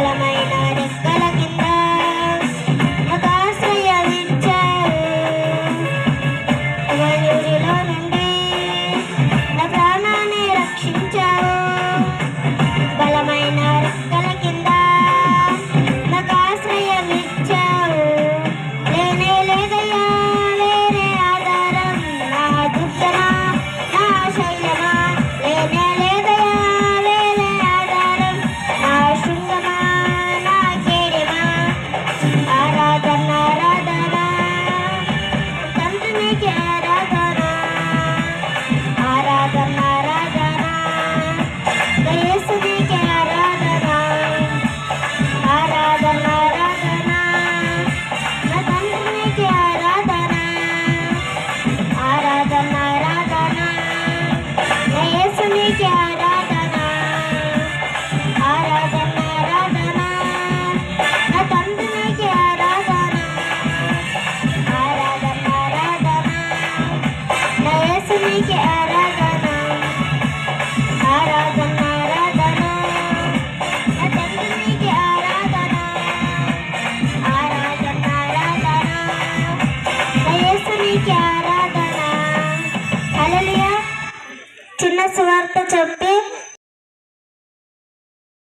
బలమైన రెక్కల కింద నాకు ఆశ్రయమిచ్చావు. వయూరిలో నుండి నా ప్రాణాన్ని రక్షించావు. బలమైన రెక్కల కింద నాకు ఆశ్రయమిచ్చావు. లేనే లేదయ్యా వేరే ఆధారం, నా దుర్గమా నా శైలమా. లేనే లేదయ్యా వేరే ఆధారం, నా శృంగమా నా కేడమా. ఆరాధన ఆరాధన తండ్రికి ఆరాధన. ఆరాధన ఆరాధన యేసునికి ఆరాధన. ఆరాధన ఆరాధన నా తండ్రికి ఆరాధన. ఆరాధన ఆరాధన నా యేసునికి ఆరాధన. ఆరాధన ఆరాధన నా తండ్రికి ఆరాధన. ఆరాధన ఆరాధన నా యేసునికి ఆరాధన. ఆరాధన ఆరాధన నా తండ్రికి ఆరాధన. ఆరాధన ఆరాధన నా యేసునికి ఆరాధన. హల్లెలూయా. చిన్న సువార్త చెప్పి